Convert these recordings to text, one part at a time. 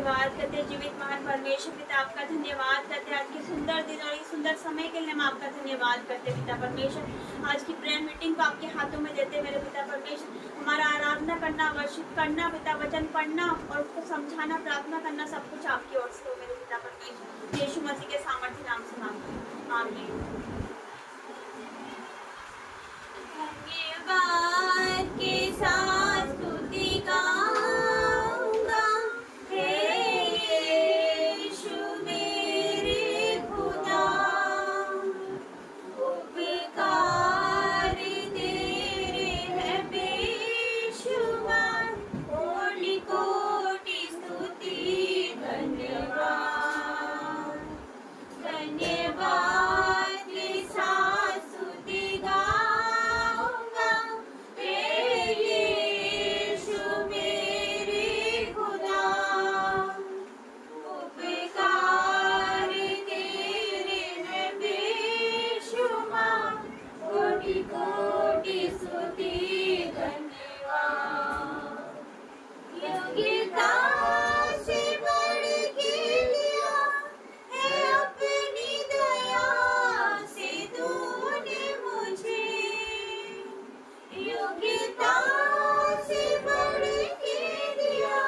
धन्यवाद करते हैं जीवित महान परमेश्वर पिता, आपका धन्यवाद करते हैं आज के सुंदर दिन और इस सुंदर समय के लिए हम आपका धन्यवाद करते हैं पिता परमेश्वर। आज की प्रेयर मीटिंग को आपके हाथों में देते हैं मेरे पिता परमेश्वर। हमारा आराधना करना, वर्शिप करना पिता, वचन पढ़ना और उसको समझाना, प्रार्थना करना, सब कुछ आपकी ओर से हो मेरे पिता परमेश्वर। यीशु मसीह के सामर्थ्य नाम से मांगते हैं, आमीन। धन्यवाद के साथ स्तुति गाऊंगा, हे यीशु मेरे खुदा, उपकार तेरे है बेशुमार, कोटि कोटि स्तुति धन्यवाद। धन्यवाद के साथ स्तुति गाऊंगा, हे यीशु मेरे खुदा, उपकार तेरे है बेशुमार, कोटि कोटि स्तुति धन्यवाद। योग्यता से बढ़ के लिया है अपनी दया से तूने मुझे, योग्यता से बढ़ के दिया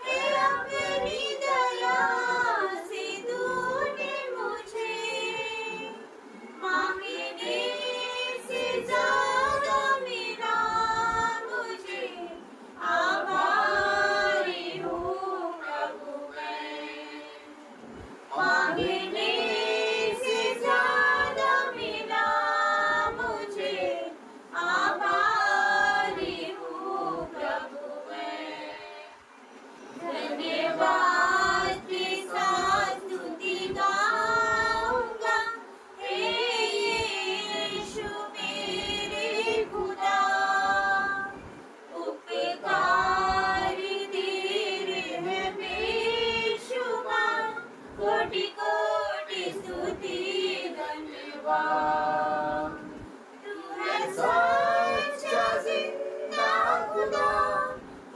है अपनी दया से तूने मुझे, मांगने से ज्यादा मेरा मुझे आभारी हूँ प्रभु मैं, मांगने से ज्यादा मिला मुझे आभारी हूँ प्रभु मैं। धन्यवाद के साथ स्तुति गाऊंगा, हे यीशु मेरे खुदा, उपकार तेरे है बेशुमार, कोटि कोटि स्तुति धन्यवाद। तू है सच्चा जिंदा खुदा,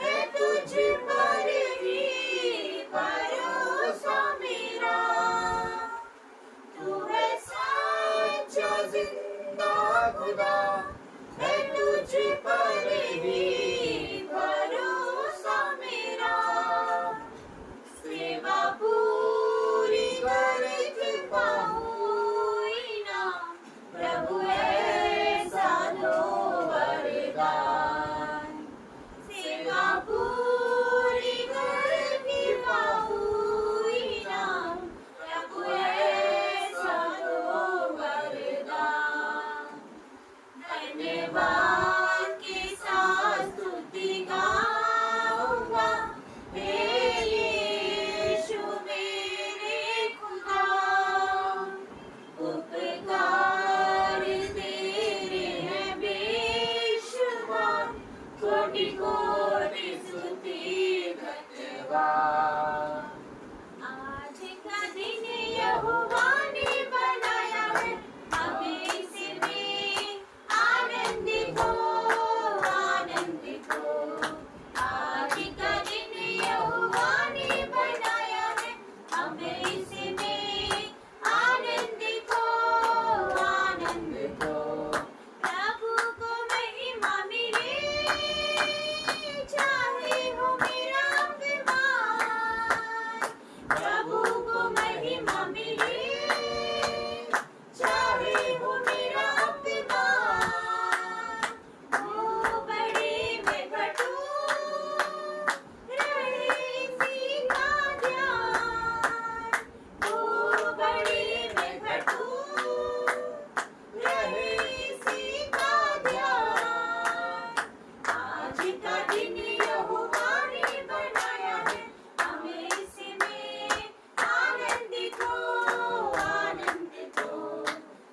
है तुझ पर ही भरोसा मेरा, तू है सच्चा जिंदा खुदा, है तुझ पर ही भरोसा मेरा, सेवा पूरी करके पाऊँ इनाम, प्रभु ऐसा दो वरदान, सेवा पूरी करके पाऊँ इनाम, प्रभु ऐसा दो वरदान। धन्यवाद के साथ स्तुति गाऊंगा, हे यीशु मेरे खुदा, उपकार तेरे है बेशुमार, कोटि कोटि स्तुति धन्यवाद। आज का दिन यहोवा ने बनाया है, हमें इसमें आनंदित हो, आनंदित हो। आज का दिन यहोवा ने बनाया है, हमें इसमें आनंदित हो, आनंदित हो। प्रभु को महिमा मिले, चाहे हो मेरा अभिमान, प्रभु को महिमा मिले, चाहे हो मेरा अभिमान, वो बड़े में घटू रहे इसी का ध्यान, वो बड़े में घटू रहे इसी का ध्यान। आज का दिन यहोवा ने बनाया है, हमें इसमें आनंदित हो, आनंदित हो।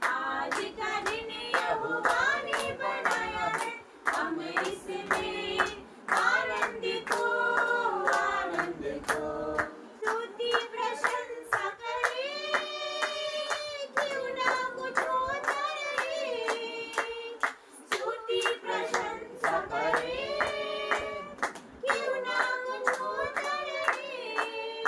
आज का दिन यहोवा ने बनाया है, हमें इसमें आनंदित हो, आनंदित हो। स्तुति प्रशंसा करें, क्यों ना कुछ होता रहे, स्तुति प्रशंसा करें, क्यों ना कुछ होता रहे,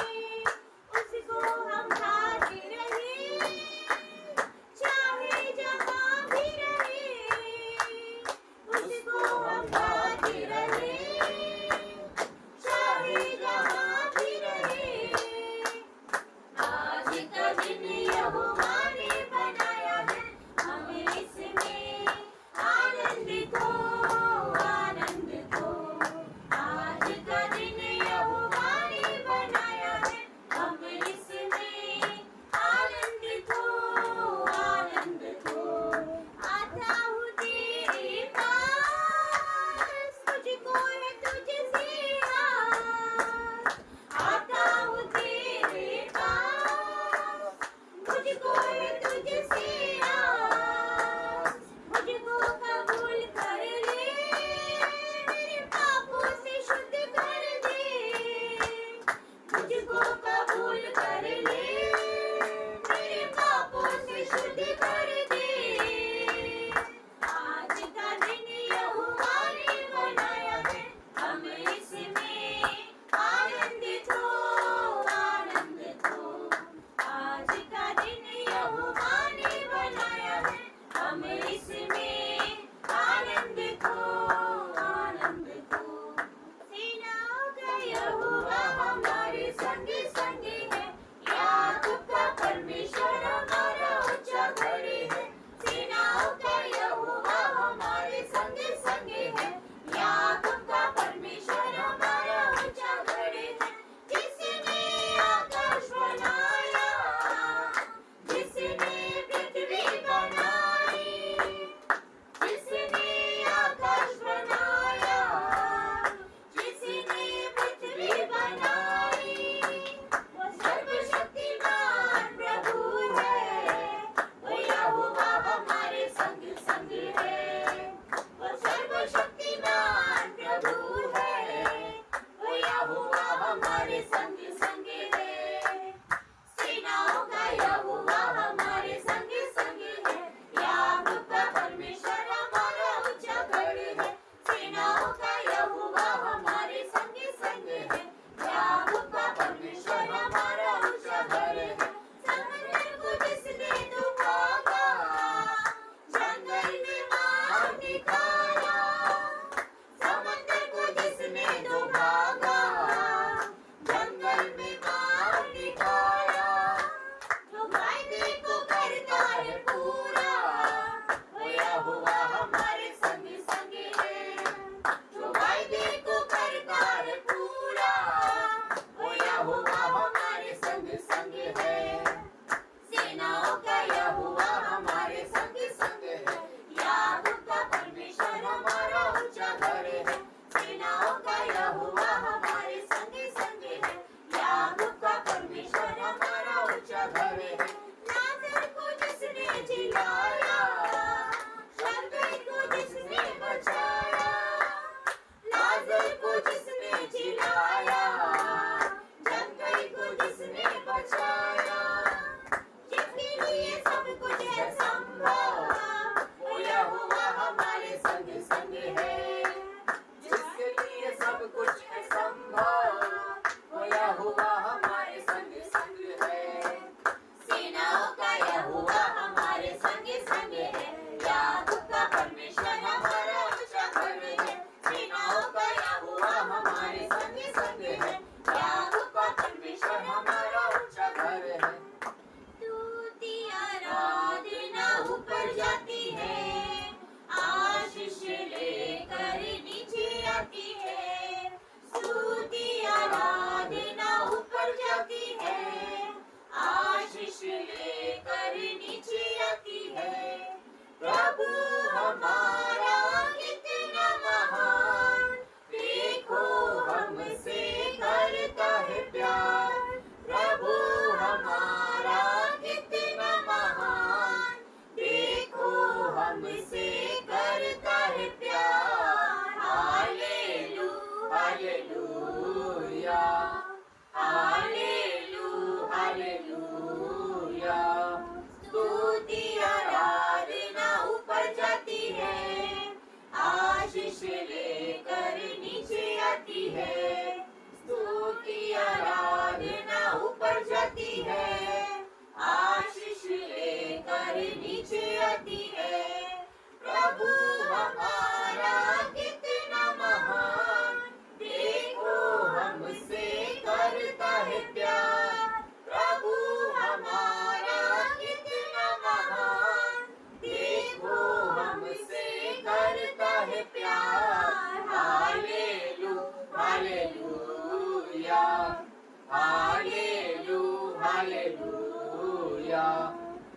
हालेलुया।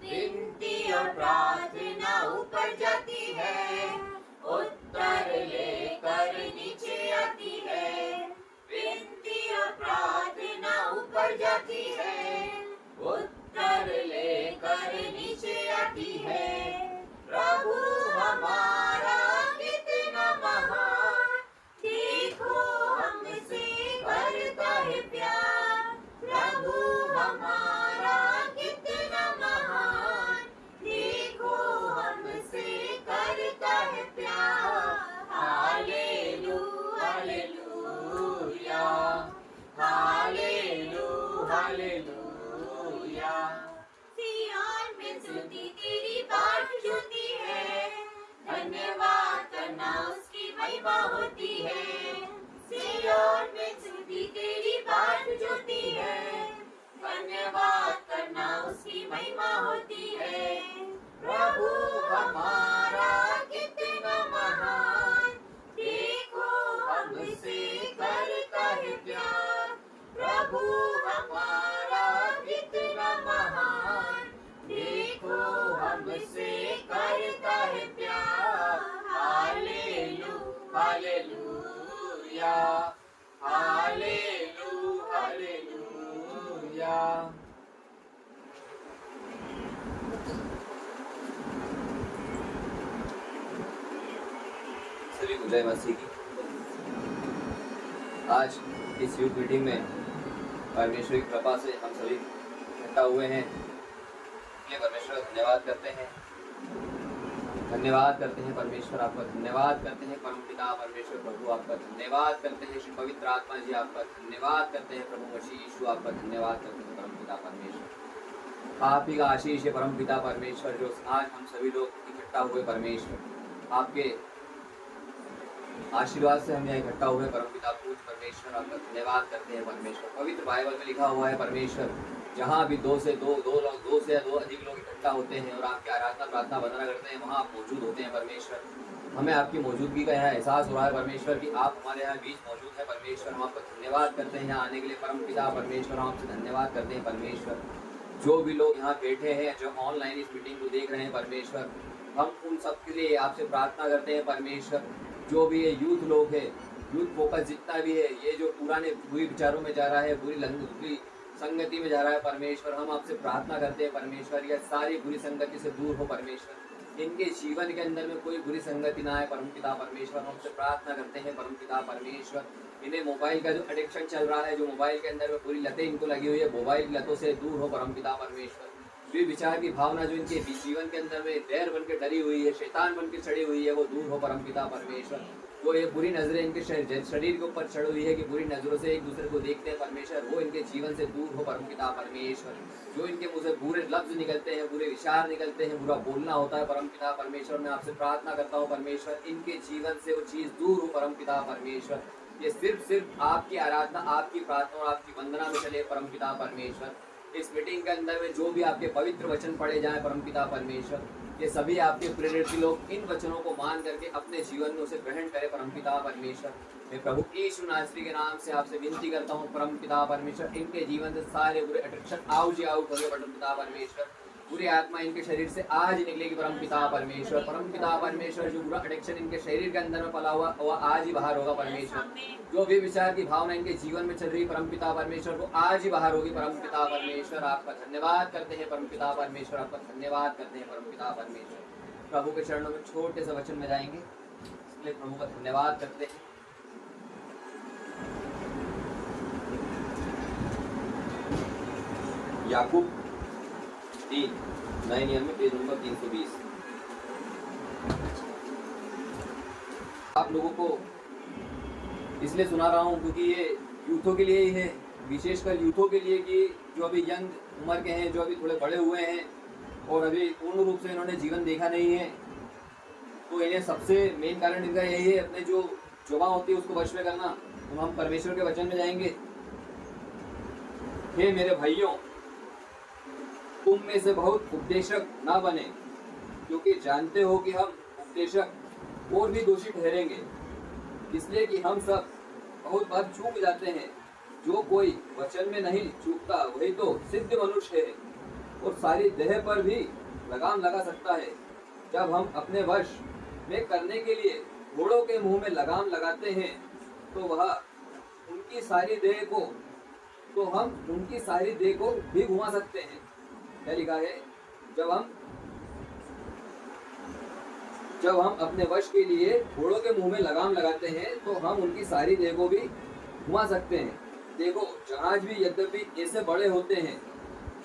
विनती और प्रार्थना ऊपर जाती है, उत्तर लेकर नीचे आती है। विनती और प्रार्थना ऊपर जाती है, उत्तर लेकर नीचे आती है। प्रभु हमारा कितना महान, देखो हमसे करता है प्यार। प्रभु हमारा कितना महान, देखो हमसे करता है प्यार। Hallelujah, hallelujah, hallelujah. सिय्योन में स्तुति तेरी बाट जुती है, धन्यवाद करना उसकी महिमा होती है। सिय्योन में स्तुति तेरी बाट जुती है, धन्यवाद करना उसकी महिमा होती है। प्रभु हमारा कितना महान, देखो हमसे करता है प्यार। प्रभु हमारा कितना महान, देखो हमसे करता है प्यार। Hallelujah, hallelujah, hallelujah. सभी को जय मसीह की। आज इस यूथ मीटिंग में परमेश्वर की कृपा से हम सभी इकट्ठा हुए हैं। इसलिए परमेश्वर का धन्यवाद करते हैं, धन्यवाद करते हैं परमेश्वर, आपका धन्यवाद करते हैं परम पिता परमेश्वर प्रभु, आपका धन्यवाद करते हैं श्री पवित्र आत्मा जी, आपका धन्यवाद करते हैं प्रभु मसीह यीशु, आपका धन्यवाद करते हैं परम पिता परमेश्वर। आप ही का आशीष है परम पिता परमेश्वर, जो आज हम सभी लोग इकट्ठा हुए परमेश्वर, आपके आशीर्वाद से हम यहाँ इकट्ठा हुए परम पिता पूज परमेश्वर, आपका धन्यवाद करते हैं परमेश्वर। पवित्र बाइबल में लिखा हुआ है परमेश्वर, जहाँ भी दो से अधिक लोग इकट्ठा होते हैं और आपकी आराधना प्रार्थना वंदना करते हैं, वहाँ आप मौजूद होते हैं परमेश्वर। हमें आपकी मौजूदगी का यहाँ एहसास हो रहा है परमेश्वर कि आप हमारे यहाँ बीच मौजूद है परमेश्वर। हम आपका धन्यवाद करते हैं यहाँ आने के लिए परम पिता परमेश्वर, हम आपसे धन्यवाद करते हैं परमेश्वर। जो भी लोग यहाँ बैठे हैं, जो ऑनलाइन इस मीटिंग को देख रहे हैं परमेश्वर, हम उन सब के लिए आपसे प्रार्थना करते हैं परमेश्वर। जो भी ये यूथ लोग है, यूथ फोकस जितना भी है, ये जो पुराने बुरी विचारों में जा रहा है, बुरी संगति में जा रहा है परमेश्वर, हम आपसे प्रार्थना करते हैं परमेश्वर, यह सारी बुरी संगति से दूर हो परमेश्वर। इनके जीवन के अंदर में कोई बुरी संगति ना आए परम पिता परमेश्वर, हम आपसे प्रार्थना करते हैं परम पिता परमेश्वर। इन्हें मोबाइल का जो एडिक्शन चल रहा है, जो मोबाइल के अंदर में पूरी लतें इनको लगी हुई है, मोबाइल की लतों से दूर हो परम पिता परमेश्वर। जो विचार की भावना जो इनके जीवन के अंदर में दैर बन के डरी हुई है, शैतान बन के चढ़ी हुई है, वो दूर हो परम पिता परमेश्वर। जो ये बुरी नजरें इनके शरीर के ऊपर चढ़ हुई है कि बुरी नजरों से एक दूसरे को देखते हैं परमेश्वर, वो इनके जीवन से दूर हो परम पिता परमेश्वर। जो इनके मुंह से बुरे लफ्ज निकलते हैं, बुरे विचार निकलते हैं, बुरा बोलना होता है परम पिता परमेश्वर, मैं आपसे प्रार्थना करता हूँ परमेश्वर, इनके जीवन से वो चीज दूर हो परम पिता परमेश्वर। ये सिर्फ आपकी आराधना, आपकी प्रार्थना और आपकी वंदना में चले परम पिता परमेश्वर। इस मीटिंग के अंदर में जो भी आपके पवित्र वचन पढ़े जाएं परमपिता परमेश्वर, ये सभी आपके प्रेरित लोग इन वचनों को मान करके अपने जीवन में उसे ग्रहण करें परमपिता परमेश्वर। मैं प्रभु यीशु नासरी के नाम से आपसे विनती करता हूँ परमपिता परमेश्वर, इनके जीवन से सारे बुरे अट्रैक्शन आउट करो परमपिता परमेश्वर। पूरी आत्मा इनके शरीर से आज निकलेगी परमपिता परमेश्वर। परमपिता परमेश्वर, जो बुरा एडिक्शन इनके शरीर के अंदर में पला हुआ वह आज ही बाहर होगा परमेश्वर। जो भी विचार की भावना इनके जीवन में चल रही परमपिता परमेश्वर, वो आज ही बाहर होगी परमपिता परमेश्वर। आपका धन्यवाद करते हैं परमपिता परमेश्वर, आपका धन्यवाद करते हैं परमपिता परमेश्वर। प्रभु के चरणों में छोटे से वचन में जाएंगे, इसलिए प्रभु का धन्यवाद करते हैं। याकूब 3 नए नियम में पेज नंबर 320। आप लोगों को इसलिए सुना रहा हूँ क्योंकि ये यूथों के लिए ही है, विशेषकर यूथों के लिए, कि जो अभी यंग उम्र के हैं, जो अभी थोड़े बड़े हुए हैं और अभी पूर्ण रूप से इन्होंने जीवन देखा नहीं है, तो इन्हें सबसे मेन कारण इनका यही है अपने जो जुबान होती है उसको वश में करना। तो हम परमेश्वर के वचन में जाएंगे। हे मेरे भाइयों, तुम में से बहुत उपदेशक ना बने, क्योंकि जानते हो कि हम उपदेशक और भी दोषी ठहरेंगे, इसलिए कि हम सब बहुत बार चूक जाते हैं। जो कोई वचन में नहीं चूकता वही तो सिद्ध मनुष्य है और सारी देह पर भी लगाम लगा सकता है। जब हम अपने वश में करने के लिए घोड़ों के मुंह में लगाम लगाते हैं तो हम उनकी सारी देह को भी घुमा सकते हैं। क्या लिखा है? जब हम अपने वश के लिए घोड़ों के मुंह में लगाम लगाते हैं तो हम उनकी सारी देह को भी घुमा सकते हैं। देखो, जहाज भी यद्यपि ऐसे बड़े होते हैं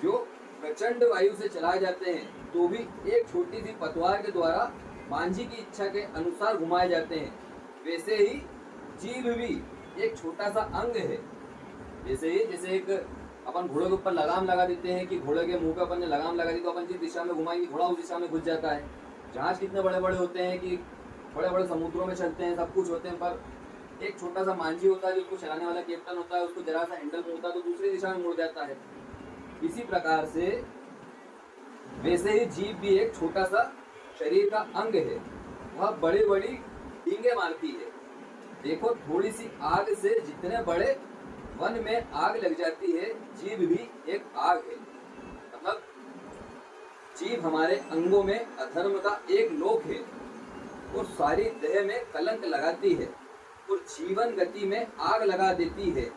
जो प्रचंड वायु से चलाए जाते हैं तो भी एक छोटी सी पतवार के द्वारा मांझी की इच्छा के अनुसार घुमाए जाते हैं। वैसे ही जीभ भी एक छोटा सा अंग है। जैसे एक अपन घोड़े के ऊपर लगाम लगा देते हैं कि घोड़े के मुंह पे अपन ने लगाम लगा दी तो अपन जिस दिशा में घुमाएंगे घोड़ा उस दिशा में घुस जाता है। जहाज कितने बड़े बड़े होते हैं कि बड़े बड़े समुद्रों में चलते हैं, सब कुछ होते हैं, पर एक छोटा सा मांझी होता है जो उसको चलाने वाला कैप्टन होता है, उसको जरा सा हैंडल होता है तो दूसरी दिशा में मुड़ जाता है। इसी प्रकार से वैसे ही जीभ भी एक छोटा सा शरीर का अंग है, वह बड़ी बड़ी डींगे मारती है। देखो, थोड़ी सी आग से जितने बड़े वन में आग लग जाती है, जीभ भी एक आग है। मतलब जीभ हमारे अंगों में अधर्म का एक लोक है और सारी देह में कलंक लगाती है और जीवन गति में आग लगा देती है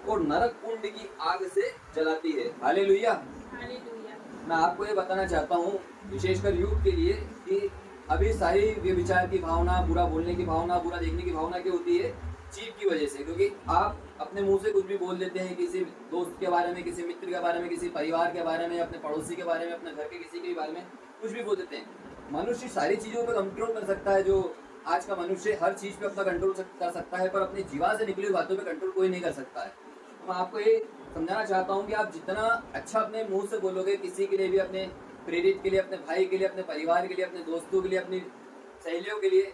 और नरक कुंड की आग से जलाती है। हालेलुया। हालेलुया। मैं आपको ये बताना चाहता हूँ विशेषकर यूथ के लिए कि अभी सारी व्यभिचार की भावना, बुरा बोलने की भावना, बुरा देखने की भावना क्या होती है? जीभ की वजह से। क्योंकि आप अपने मुंह से कुछ भी बोल देते हैं, किसी दोस्त के बारे में, किसी मित्र के बारे में, किसी परिवार के बारे में, अपने पड़ोसी के बारे में, अपने घर के किसी के बारे में कुछ भी बोल देते हैं। मनुष्य सारी चीजों पर कंट्रोल कर सकता है, जो आज का मनुष्य हर चीज पे अपना कंट्रोल कर सकता है, पर अपनी जीवा से निकली बातों पे कंट्रोल कोई नहीं कर सकता है। तो मैं आपको ये समझाना चाहता हूँ कि आप जितना अच्छा अपने मुंह से बोलोगे किसी के लिए भी, अपने प्रेरित के लिए, अपने भाई के लिए, अपने परिवार के लिए, अपने दोस्तों के लिए, अपनी सहेलियों के लिए,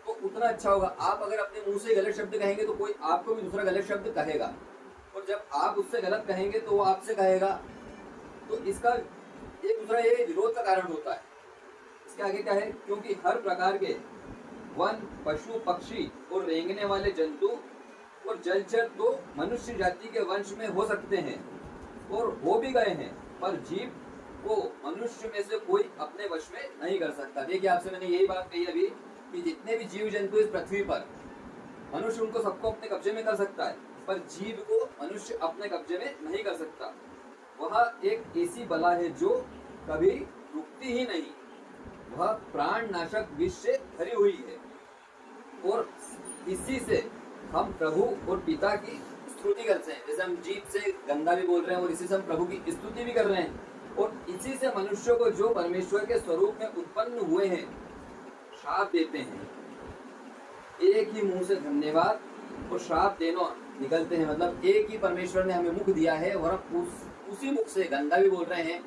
तो उतना अच्छा होगा। आप अगर अपने मुंह से गलत शब्द कहेंगे तो कोई आपको भी दूसरा गलत शब्द कहेगा, और जब आप उससे गलत कहेंगे तो वो आपसे कहेगा, तो इसका एक दूसरा ये विरोध का कारण होता है। इसके आगे क्या है? क्योंकि हर प्रकार के वन, पशु, पक्षी और रेंगने वाले जंतु और जलचर तो मनुष्य जाति के वंश में हो सकते हैं और हो भी गए हैं, पर जीभ को मनुष्य में से कोई अपने वश में नहीं कर सकता। देखिए, आपसे मैंने यही बात कही अभी कि जितने भी जीव जंतु इस पृथ्वी पर, मनुष्य उनको सबको अपने कब्जे में कर सकता है, पर जीभ को मनुष्य अपने कब्जे में नहीं कर सकता। वह एक ऐसी बला है जो कभी रुकती ही नहीं, वह प्राण नाशक विष से भरी हुई है और इसी से हम प्रभु और पिता की स्तुति करते हैं। जैसे हम जीभ से गंदा भी बोल रहे हैं और इसी से हम प्रभु की स्तुति भी कर रहे हैं, और इसी से मनुष्यों को जो परमेश्वर के स्वरूप में उत्पन्न हुए हैं श्राप देते हैं। एक ही मुंह से धन्यवाद और श्राप देना निकलते हैं। मतलब एक ही परमेश्वर ने हमें मुख दिया है और हम उसी मुख से गंदा भी बोल रहे हैं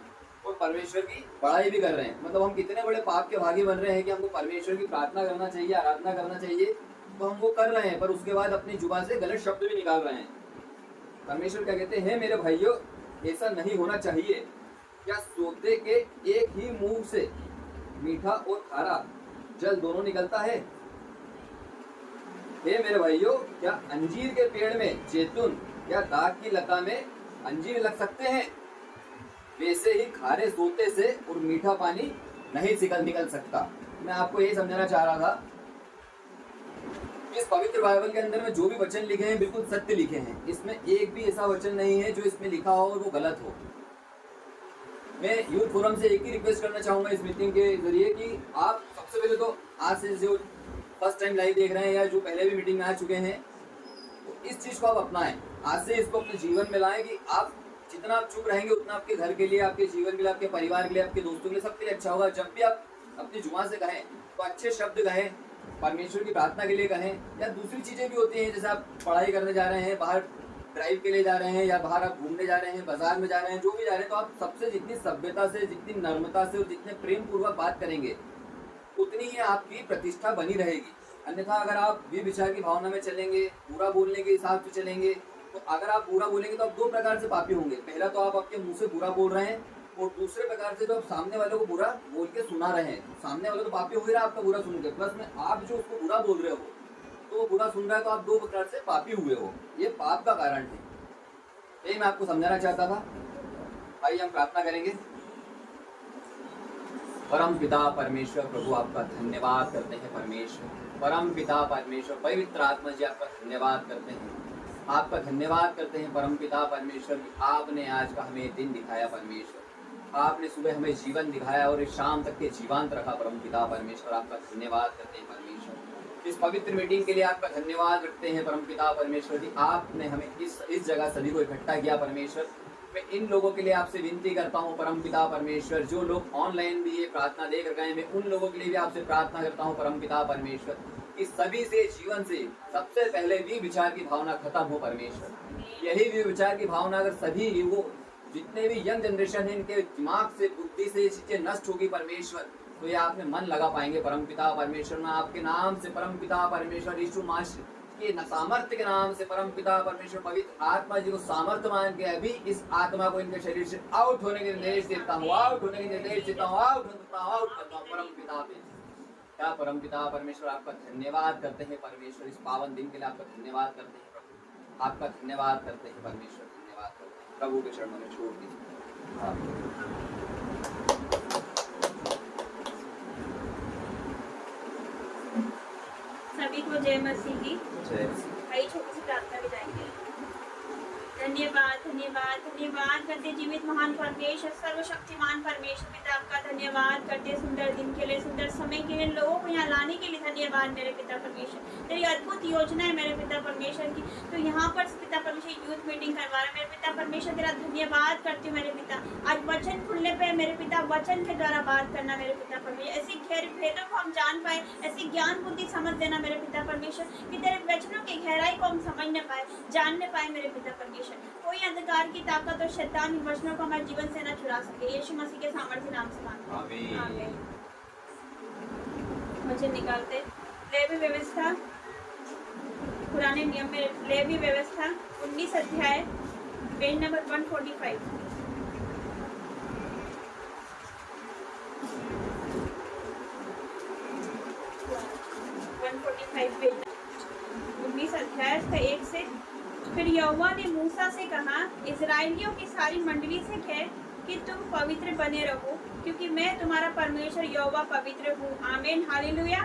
और परमेश्वर की बड़ाई भी कर रहे हैं। मतलब हम कितने बड़े पाप के भागी बन रहे हैं कि हमको परमेश्वर की प्रार्थना करना चाहिए, आराधना करना चाहिए, तो हम वो कर रहे हैं, पर उसके बाद अपनी जुबान से गलत शब्द भी निकाल रहे हैं। परमेश्वर क्या कहते हैं? मेरे भाइयों, ऐसा नहीं होना चाहिए। क्या सोते के एक ही मुंह से मीठा और खारा जल दोनों निकलता है? हे मेरे भाइयों, क्या अंजीर के पेड़ में जैतून या दाग की लता में अंजीर लग सकते हैं? वैसे ही खारे सोते से और मीठा पानी नहीं निकल सकता। मैं आपको यही समझाना चाह रहा था, इस पवित्र बाइबल के अंदर में जो भी वचन लिखे हैं बिल्कुल सत्य लिखे हैं। इसमें एक भी ऐसा वचन नहीं है जो इसमें लिखा हो और वो गलत हो। मैं यूथ फोरम से एक ही रिक्वेस्ट करना चाहूंगा इस मीटिंग के जरिए कि आप सबसे पहले तो आज से जो फर्स्ट टाइम लाइव देख रहे हैं या जो पहले भी मीटिंग में आ चुके हैं, तो इस चीज को आप अपनाएं। आज से इसको अपने जीवन में लाएं कि आप जितना आप चुप रहेंगे उतना आपके घर के लिए, आपके जीवन के लिए, आपके परिवार के लिए, आपके दोस्तों के लिए, सबके लिए अच्छा होगा। जब भी आप अपनी जुबान से कहें तो अच्छे शब्द कहें, परमेश्वर की प्रार्थना के लिए कहें, या दूसरी चीजें भी होती हैं, जैसे आप पढ़ाई करने जा रहे हैं, बाहर ड्राइव के लिए जा रहे हैं, या बाहर आप घूमने जा रहे हैं, बाजार में जा रहे हैं, जो भी जा रहे हैं, तो आप सबसे जितनी सभ्यता से, जितनी नम्रता से और जितने प्रेम पूर्वक बात करेंगे उतनी ही आपकी प्रतिष्ठा बनी रहेगी। अन्यथा अगर आप व्यभिचार की भावना में चलेंगे, बुरा बोलने के हिसाब से चलेंगे, तो अगर आप बुरा बोलेंगे तो आप दो प्रकार से पापी होंगे। पहला तो आप आपके मुंह से बुरा बोल रहे हैं, और दूसरे प्रकार से तो आप सामने वालों को बुरा बोल के सुना रहे हैं। सामने वाले तो पापी हो ही रहा आपका बुरा सुन के, प्लस में आप जो उसको बुरा बोल रहे हो तो वो बुरा सुन रहा है, तो आप दो प्रकार से पापी हुए हो। ये पाप का कारण है। यही मैं आपको समझाना चाहता था। आइए हम प्रार्थना करेंगे। परम पिता परमेश्वर प्रभु आपका धन्यवाद करते हैं परमेश्वर। परम पिता परमेश्वर पवित्र आत्मा जी आपका धन्यवाद करते हैं। आपका धन्यवाद करते हैं परम पिता परमेश्वर, आपने आज का हमें दिन दिखाया परमेश्वर। आपने सुबह हमें जीवन दिखाया और इस शाम तक के जीवंत रखा परम पिता परमेश्वर। आपका धन्यवाद करते हैं परमेश्वर। इस पवित्र मीटिंग के लिए आपका धन्यवाद रखते हैं परम पिता परमेश्वर जी। आपने हमें इस जगह सभी को इकट्ठा किया परमेश्वर। मैं इन लोगों के लिए आपसे विनती करता हूँ परम पिता परमेश्वर, जो लोग ऑनलाइन भी ये प्रार्थना देख गए, मैं उन लोगों के लिए भी आपसे प्रार्थना करता हूँ परम पिता परमेश्वर, कि सभी से जीवन से सबसे पहले भी विचार की भावना खत्म हो परमेश्वर। यही भी विचार की भावना अगर सभी युवक जितने भी यंग जनरेशन है इनके दिमाग से बुद्धि से ये चीजें नष्ट होगी परमेश्वर, तो ये आपने मन लगा पाएंगे परम पिता परमेश्वर। मैं आपके नाम से परम पिता परमेश्वर यीशु मसीह के सामर्थ्य के नाम से परम पिता परमेश्वर पवित्र आत्मा जी को सामर्थ्य मान के अभी इस आत्मा को इनके शरीर से आउट होने के निर्देश देता हूँ, आउट होने के निर्देश देता हूँ, आउट करता हूँ परम पिता पे। क्या परम पिता परमेश्वर आपका धन्यवाद करते हैं परमेश्वर, इस पावन दिन के लिए आपका धन्यवाद करते हैं प्रभु, आपका धन्यवाद करते हैं परमेश्वर, धन्यवाद करते हैं। प्रभु के चरणों में छोड़ दीजिए। सभी को जय मसीह की। जय मसीह। आइए छोटी सी प्रार्थना भी जाएंगे। धन्यवाद धन्यवाद धन्यवाद करते जीवित महान परमेश्वर, सर्वशक्तिमान परमेश्वर पिता, आपका धन्यवाद करते सुंदर दिन के लिए, सुंदर समय के लिए, लोगों को यहाँ लाने के लिए धन्यवाद मेरे पिता परमेश्वर। तेरी अद्भुत योजना है मेरे पिता परमेश्वर की, तो यहाँ पर पिता परमेश्वर यूथ मीटिंग करवा रहा है मेरे पिता परमेश्वर। तेरा धन्यवाद करती हूँ मेरे पिता। आज वचन खुलने पे मेरे पिता वचन के द्वारा बात करना मेरे पिता परमेश्वर, ऐसी गहरे भेदों को हम जान पाए, ऐसी ज्ञान बुद्धि समझ देना मेरे पिता परमेश्वर, कि तेरे वचनों की गहराई को हम समझ पाए, जानने पाए मेरे पिता परमेश्वर। कोई अंधकार की ताकत और शैतान वचनों को हमारे जीवन से न चुरा सके, यीशु मसीह के सामर्थ्य नाम से मांगते हैं, आमीन। वचन निकालते लेवी व्यवस्था, पुराने नियम में लेवी व्यवस्था 19 अध्याय पेज नंबर 145। पेज 19 अध्याय का 1 से। फिर यहोवा ने मूसा से कहा, इजराइलियों की सारी मंडली से कह कि तुम पवित्र बने रहो, क्योंकि मैं तुम्हारा परमेश्वर यहोवा पवित्र हूँ। आमीन, हालेलुया।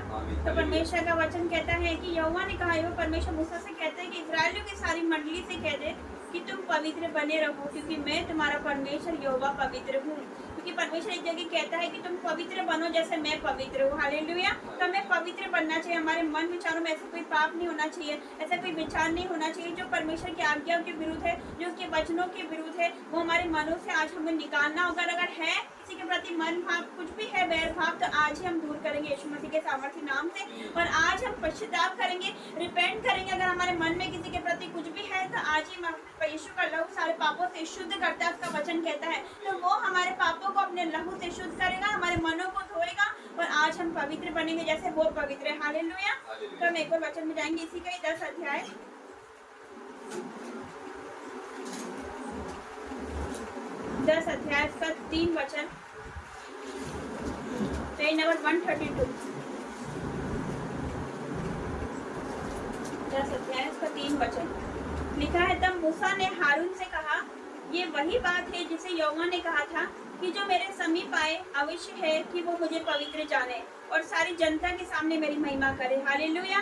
तो परमेश्वर का वचन कहता है कि यहोवा ने कहा, यहोवा परमेश्वर मूसा से कहते हैं कि इजराइलियों की सारी मंडली से कह दे कि तुम पवित्र बने रहो, क्योंकि मैं तुम्हारा परमेश्वर यहोवा पवित्र हूँ। क्योंकि परमेश्वर एक जगह कहता है कि तुम पवित्र बनो जैसे मैं पवित्र हूँ। हालेलुया। तो हमें पवित्र बनना चाहिए। हमारे मन विचारों में ऐसा कोई पाप नहीं होना चाहिए, ऐसा कोई विचार नहीं होना चाहिए जो परमेश्वर की आज्ञाओं के विरुद्ध है, जो उसके वचनों के विरुद्ध है, वो हमारे मनों से आज हमें निकालना होगा। अगर है किसी के प्रति मन भाव कुछ भी है, बैर भाव, तो आज ही हम दूर करेंगे यीशु मसीह के सामर्थ्य नाम से। और आज हम पश्चाताप करेंगे, रिपेंट करेंगे। अगर हमारे मन में किसी के प्रति कुछ भी है तो आज ही यीशु का लहू सारे पापों से शुद्ध करता है, उसका वचन कहता है। तो वो हमारे पापों को अपने लहू से शुद्ध करेगा, हमारे मनों को धोएगा, और आज हम पवित्र बनेंगे जैसे वो पवित्र है। हालेलुया। तो हम एक और वचन में जाएंगे, इसी का ही 10 अध्याय 10 अध्याय का 3 वचन, पेज नंबर 132। 10 अध्याय का 3 वचन लिखा है, तब मूसा ने हारून से कहा, ये वही बात है जिसे यहोवा ने कहा था कि जो मेरे समीप आए अवश्य है कि वो मुझे पवित्र जाने और सारी जनता के सामने मेरी महिमा करे। हालेलुया,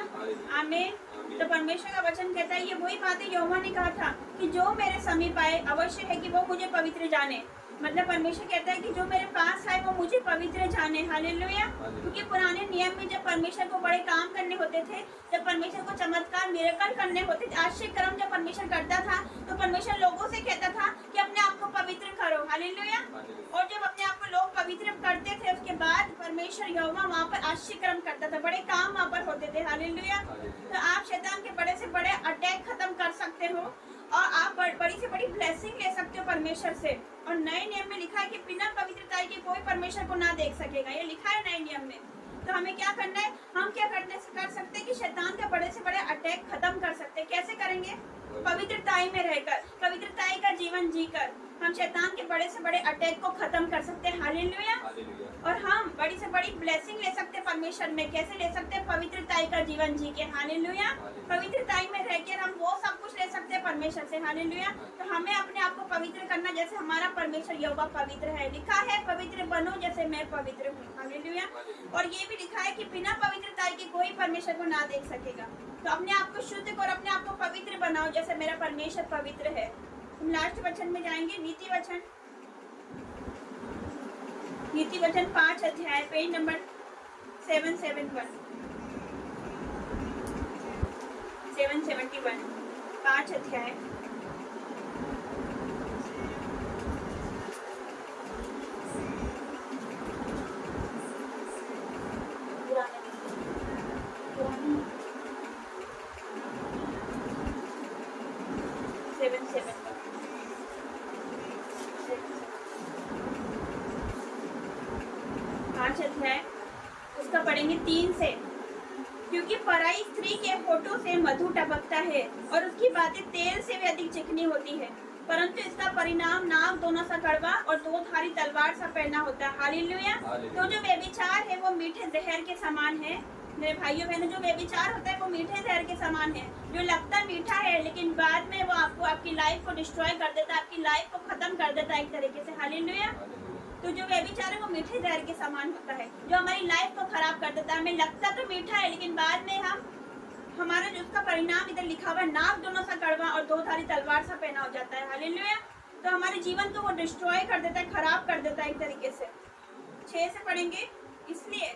आमीन। तो परमेश्वर का वचन कहता है, ये वही बात है यहोवा ने कहा था कि जो मेरे समीप आए अवश्य है कि वो मुझे पवित्र जाने। मतलब परमेश्वर कहता है कि जो मेरे पास आए वो मुझे पवित्र जाने। हालेलुया। क्योंकि पुराने नियम में जब परमेश्वर को बड़े काम करने होते थे, जब परमेश्वर को चमत्कार मिरेकल करने होते थे, आश्चर्य कर्म जब परमेश्वर करता था, तो परमेश्वर लोगों से कहता था कि अपने आप को पवित्र करो। हालेलुया। और जब अपने आप को लोग पवित्र करते थे, उसके बाद परमेश्वर यहोवा वहाँ पर आश्चर्य कर्म करता था, बड़े काम वहाँ पर होते थे। हालेलुया। तो आप शैतान के बड़े से बड़े अटैक खत्म कर सकते हो, और आप बड़ी से बड़ी ब्लेसिंग ले सकते हो परमेश्वर से। और नए नियम में लिखा है कि बिना पवित्रता के कोई परमेश्वर को ना देख सकेगा, ये लिखा है नए नियम में। तो हमें क्या करना है, हम क्या कर सकते हैं कि शैतान के बड़े से बड़े अटैक खत्म कर सकते हैं। कैसे करेंगे? पवित्रताई में रहकर, पवित्रताई का जीवन जीकर। हम शैतान के बड़े से बड़े अटैक को खत्म कर सकते हैं। हालेलुया। हालेलुया। और हम बड़ी से बड़ी ब्लेसिंग ले सकते हैं परमेश्वर में। कैसे ले सकते हैं? पवित्रताई का जीवन जी के। हालेलुया। पवित्रताई में रहकर हम वो सब कुछ ले सकते हैं परमेश्वर से। हालेलुया। तो हमें अपने आप को पवित्र करना, जैसे हमारा परमेश्वर यहोवा पवित्र है। लिखा है पवित्र बनो जैसे मैं पवित्र हूँ। हालेलुया। और ये भी लिखा है कि बिना पवित्रताई के कोई परमेश्वर को ना देख सकेगा। तो अपने आप को शुद्ध करो, अपने आप को पवित्र बनाओ जैसे मेरा परमेश्वर पवित्र है। हम लास्ट वचन में जाएंगे, नीति वचन। नीति वचन 5 अध्याय, पेज नंबर 771 771 5 अध्याय। पांच अध्याय उसका पढ़ेंगे 3 से। क्योंकि पराई स्त्री के होठों से मधु टपकता है और उसकी बातें तेल से भी अधिक चिकनी होती है, परंतु इसका परिणाम नाक दोनों सा कड़वा और दो धारी तलवार सा पैना होता है। हालेलुया। तो जो व्यभिचार है वो मीठे जहर के समान है। मेरे भाइयों बहनों, जो व्यभिचार होता है वो मीठे जहर के समान है, जो लगता मीठा है लेकिन बाद में वो आपको आपकी लाइफ को डिस्ट्रॉय कर देता है, आपकी लाइफ को खत्म कर देता है एक तरीके से। हालेलुया। तो जो व्यभिचार है वो मीठे जहर के समान होता है, जो हमारी लाइफ को खराब कर देता है। हमें लगता तो मीठा है लेकिन बाद में हमारा जो उसका परिणाम इधर लिखा हुआ है, नाक दोनों सा कड़वा और दो धारी तलवार सा पहना हो जाता है। हालेलुया। तो हमारे जीवन को वो डिस्ट्रॉय कर देता है, खराब कर देता है एक तरीके से। 6 से पढ़ेंगे। इसलिए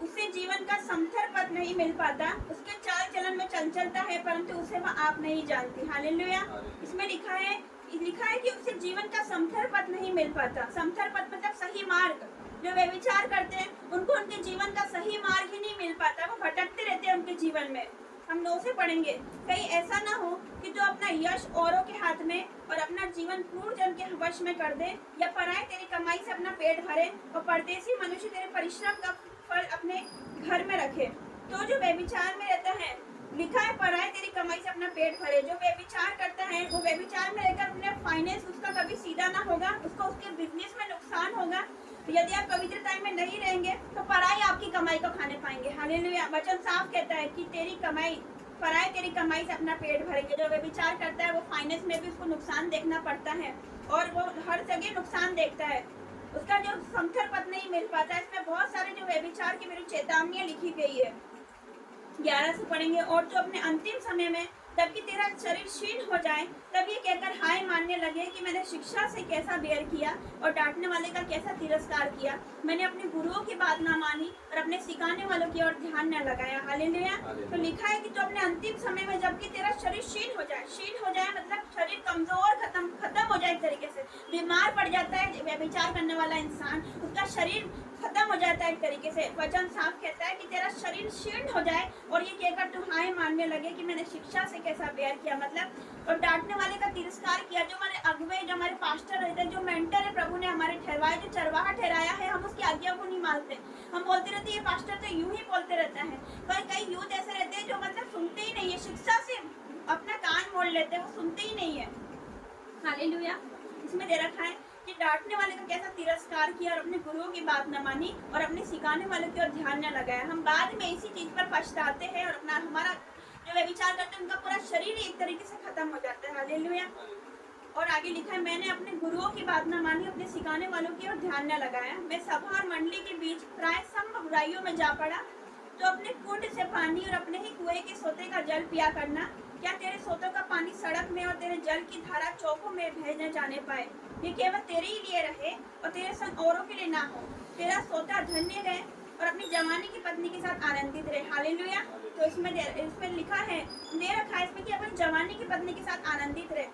उसे जीवन का समथर पद नहीं मिल पाता, उसके चाल चलन में चंचलता है परंतु उसे वह आप नहीं जानती। हालेलुया। इसमें लिखा है कि उसे जीवन का समथर पद नहीं मिल पाता। समथर पद मतलब सही मार्ग। जो व्यभिचार करते हैं उनको उनके जीवन का सही मार्ग ही नहीं मिल पाता, वो भटकते रहते हैं उनके जीवन में। हम 9 से पढ़ेंगे। कहीं ऐसा ना हो कि जो अपना यश औरों के हाथ में और अपना जीवन क्रूर जन के वश में कर दे, या पराए तेरी कमाई से अपना पेट भरे और परदेसी मनुष्य तेरे परिश्रम का फल अपने घर में रखे। तो जो व्यभिचार में रहता है, लिखा है पराए तेरी कमाई से अपना पेट भरे। जो व्यभिचार करता है वो व्यभिचार में रहकर अपने फाइनेंस उसका कभी सीधा ना होगा, उसको उसके बिजनेस में नुकसान होगा। यदि आप पवित्रता में नहीं रहेंगे तो पराई आपकी कमाई को खाने पाएंगे। हालेलुया। वचन साफ कहता है कि तेरी कमाई, पराई तेरी कमाई से अपना पेट भरेंगे। जो व्यभिचार करता है वो फाइनेंस में भी उसको नुकसान देखना पड़ता है और वो हर जगह नुकसान देखता है। उसका जो समथर पद नहीं मिल पाता है। इसमें बहुत सारे जो व्यभिचार की विरुद्ध चेतावनियां लिखी गई है। 11 से पढ़ेंगे। और जो अपने अंतिम समय में तब कि तेरा शरीर क्षीण हो जाए, तब ये कहकर हाय मानने लगे कि मैंने शिक्षा से कैसा बेर किया और डांटने वाले का कैसा तिरस्कार किया। मैंने अपने गुरुओं की बात ना मानी और अपने सिखाने वालों की ओर ध्यान न लगाया। हालेलुया। तो लिखा है कि जो अपने अंतिम समय में जबकि तेरा शरीर क्षीण हो जाए मतलब शरीर कमजोर खत्म हो जाए, एक तरीके से बीमार पड़ जाता है व्यभिचार करने वाला इंसान, उसका शरीर खत्म हो जाता है एक तरीके से। वचन साफ कहता है कि तेरा शरीर क्षीण हो जाए और ये कहकर तू हाय मानने लगे कि मैंने शिक्षा से कैसा बेर किया, मतलब और डांटने वाले का तिरस्कार किया। जो हमारे अगुवे, जो हमारे पास्टर रहते हैं, जो मेंटर है प्रभु ने हमारे ठहराया, जो चरवाहा ठहराया है, हम उसकी आज्ञा को नहीं मानते। हम बोलते रहते ये पास्टर तो यूं ही बोलते रहता है, पर कई यूथ ऐसे रहते हैं जो मतलब सुनते ही नहीं है, शिक्षा से अपना कान मोड़ लेते हैं, वो सुनते ही नहीं है। हालेलुया। इसमें दे रखा है कि डांटने वाले का कैसा तिरस्कार किया और अपने गुरुओं की बात न मानी और अपने सिखाने वालों की ओर ध्यान न लगाया। हम बाद में इसी चीज पर पछताते हैं और अपना हमारा जो व्यभिचार करते हैं उनका पूरा शरीर एक तरीके से खत्म हो जाता है। हालेलुया। और आगे लिखा है मैंने अपने गुरुओं की बात न मानी, अपने सिखाने वालों की ओर ध्यान न लगाया। मैं सभा और मंडली के बीच प्राय सब बुराइयों में जा पड़ा। तो अपने कुंड से पानी और अपने ही कुएं के सोते का जल पिया करना। क्या तेरे सोतों का पानी सड़क में और तेरे जल की धारा चौकों में बह न जाने पाए। ये केवल तेरे ही लिए रहे और तेरे संग औरों के लिए ना हो। तेरा सोता धन्य रहे और अपनी जवानी की पत्नी के साथ आनंदित रहे। हालेलुया। तो इसमें लिखा है, दे रखा है इसमें कि अपनी जवानी की पत्नी के साथ आनंदित रहे।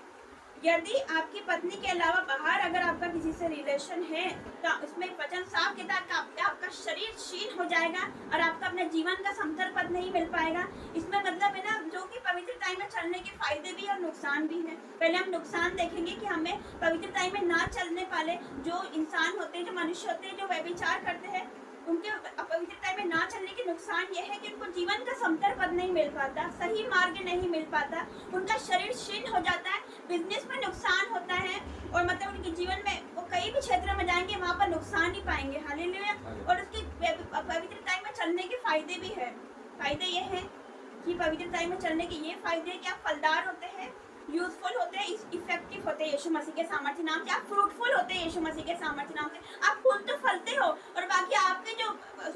यदि आपकी पत्नी के अलावा बाहर अगर आपका किसी से रिलेशन है तो इसमें वचन साफ कहता है कि आपका शरीर क्षीण हो जाएगा और आपका अपने जीवन का समथर पद नहीं मिल पाएगा। इसमें मतलब है ना, जो कि पवित्रता में चलने के फायदे भी और नुकसान भी है। पहले हम नुकसान देखेंगे कि हमें पवित्रता में ना चलने वाले जो इंसान होते हैं, जो मनुष्य होते हैं, जो व्यभिचार करते हैं, उनके पवित्रता में ना चलने के नुकसान यह है कि उनको जीवन का समतर पद नहीं मिल पाता, सही मार्ग नहीं मिल पाता, उनका शरीर क्षीण हो जाता है, बिजनेस में नुकसान होता है और मतलब उनकी क्षेत्र में जाएंगे वहाँ पर नुकसान नहीं पाएंगे। हालेलुया। और उसकी पवित्रता में चलने के फायदे भी है। फायदे ये हैं कि पवित्रता में चलने के ये फायदे हैं कि आप फलदार होते हैं, यूजफुल होते हैं, इफेक्टिव होते हैं यीशु मसीह के सामर्थ्य नाम से। आप फ्रूटफुल होते हैं यीशु मसीह के सामर्थ्य नाम से। आप फूल तो फलते हो और बाकी आपके जो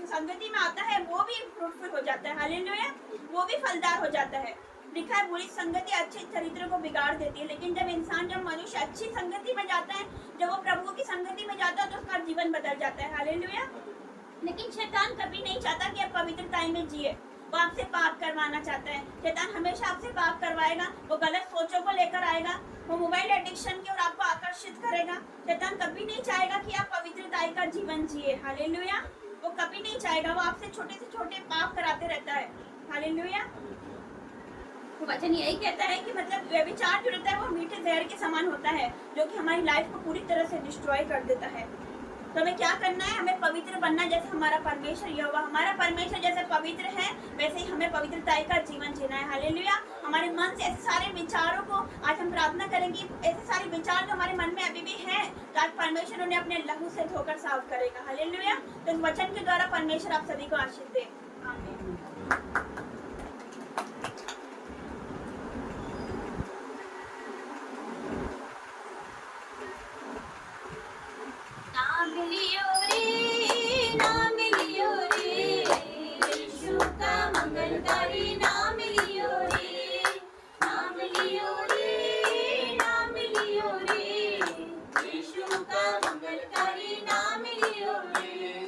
संगति में आता है वो भी फ्रूटफुल हो जाता है। हालेलुया। वो भी फलदार हो जाता है। लिखा है बुरी संगति अच्छे चरित्र को बिगाड़ देती है, लेकिन जब मनुष्य अच्छी संगति में जाता है, जब वो प्रभु की संगति में जाता है तो उसका जीवन बदल जाता है। हालेलुया। लेकिन शैतान कभी नहीं चाहता कि आप पवित्रता में जिए। वो आपसे पाप करवाना चाहता है। शैतान हमेशा आपसे पाप करवाएगा। वो गलत सोचों को लेकर आएगा। वो मोबाइल एडिक्शन की ओर आपको आकर्षित करेगा। शैतान कभी नहीं चाहेगा कि आप पवित्रता का जीवन जिए। हालेलुया। वो कभी नहीं चाहेगा। वो आपसे छोटे से छोटे पाप कराते रहता है। हालेलुया। तो वचन यही कहता है कि मतलब व्यभिचार जो रहता है वो मीठे जहर के समान होता है, जो कि हमारी लाइफ को पूरी तरह से डिस्ट्रॉय कर देता है। तो हमें क्या करना है? हमें पवित्र बनना, जैसे हमारा परमेश्वर यहोवा, हमारा परमेश्वर जैसे पवित्र है वैसे ही हमें पवित्रता का जीवन जीना है। हालेलुया। हमारे मन से ऐसे सारे विचारों को आज हम प्रार्थना करेंगे, ऐसे सारे विचार जो हमारे मन में अभी भी हैं, तो आज परमेश्वर उन्हें अपने लहू से धोकर साफ करेगा। हालेलुया। तो इस वचन के द्वारा परमेश्वर आप सभी को आशीष दे। आमीन। नाम लियो रे, यीशु का मंगलकारी नाम लियो रे, नाम लियो रे, नाम लियो रे, यीशु का मंगलकारी नाम लियो रे।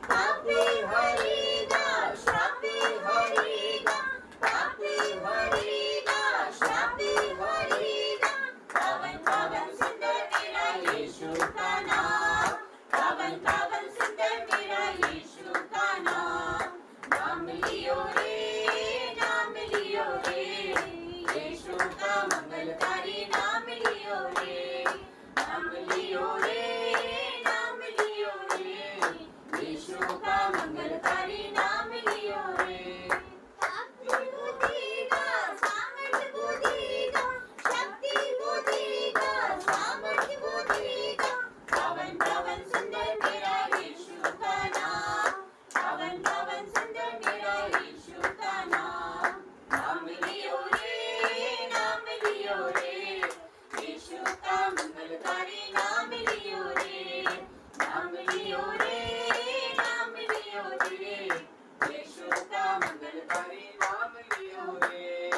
पापी हरेगा, श्रापी हरेगा, पापी हरेगा, श्रापी हरेगा। पावन पावन सुंदर मेरा यीशु का नाम, पावन पावन सुंदर मेरा यीशु का नाम। नाम लियो रे, नाम लियो रे, यीशु का मंगलकारी नाम लियो रे, नाम लियो रे, नाम लियो रे, यीशु का मंगलकारी नाम लियो रे। शक्ति को देगा, सामर्थ्य को देगा, शक्ति को देगा, सामर्थ्य को देगा। पावन पावन सुंदर मेरा यीशु का नाम, पावन पावन सुंदर मेरा यीशु का नाम। नाम लियो रे, नाम लियो रे, यीशु का मंगलकारी नाम लियो रे, नाम लियो रे, नाम लियो रे, यीशु का मंगलकारी नाम लियो रे।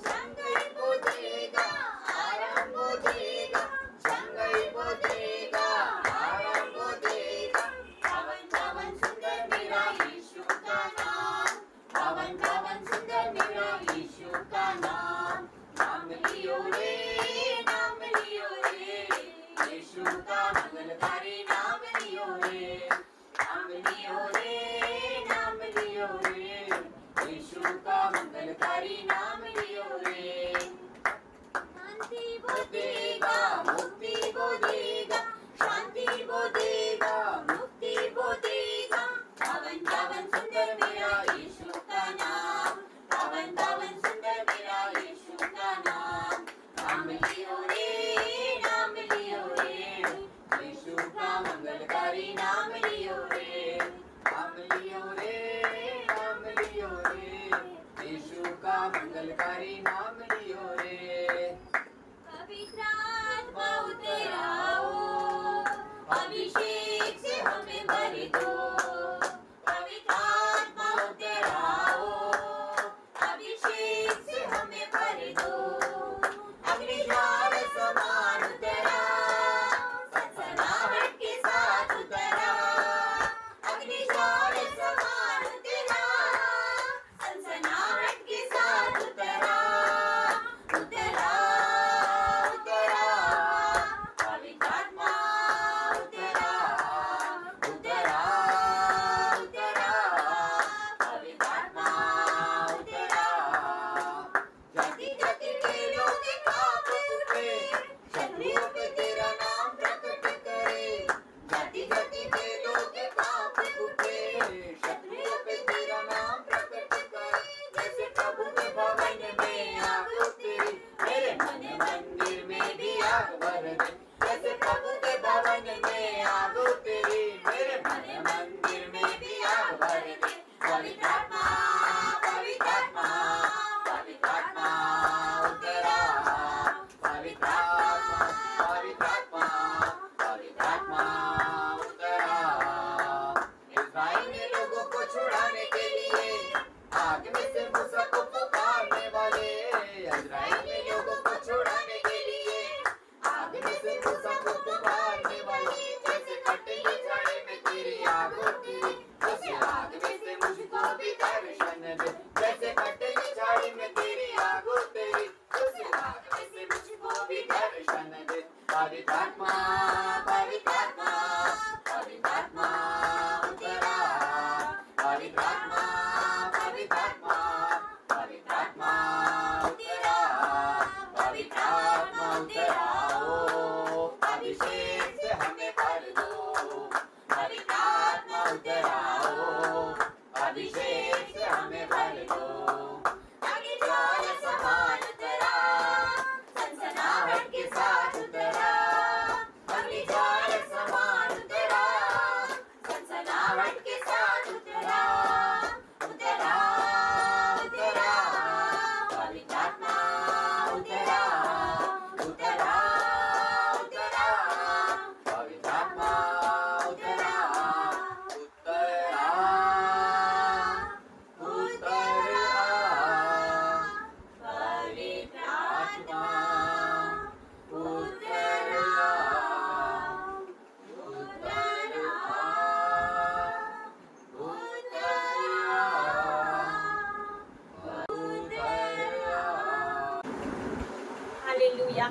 जंगल को देगा, आराम को देगा, जंगल को देगा, आराम को देगा। पावन पावन सुंदर मेरा यीशु का नाम, पावन पावन सुंदर मेरा यीशु का नाम। नाम लियो रे, नाम लियो रे, यीशु का मंगलकारी नाम लियो रे, नाम लियो रे, नाम लियो रे, यीशु का मंगलकारी नाम लियो रे। शांति वो देगा, मुक्ति वो देगा, शांति वो देगा, मुक्ति वो देगा। पावन पावन सुंदर मेरा यीशु का नाम, पावन पावन सुंदर मेरा यीशु का नाम। नाम लियो रे, नाम लियो रे, यीशु का मंगलकारी नाम लियो रे, नाम लियो रे, नाम लियो रे, यीशु का मंगलकारी नाम लियो रे। पवित्र आत्मा उतर आओ, अभिषेक से हमें भर दो। पवित्र आत्मा उतर आओ, अभिषेक से हमें भर दो। अग्निज्वाल समान उतरा, सनसनाहट के साथ उतरा। अग्निज्वाल समान उतरा, सनसनाहट के साथ उतरा, उतरा, उतरा। पवित्र आत्मा उतरा, उतरा,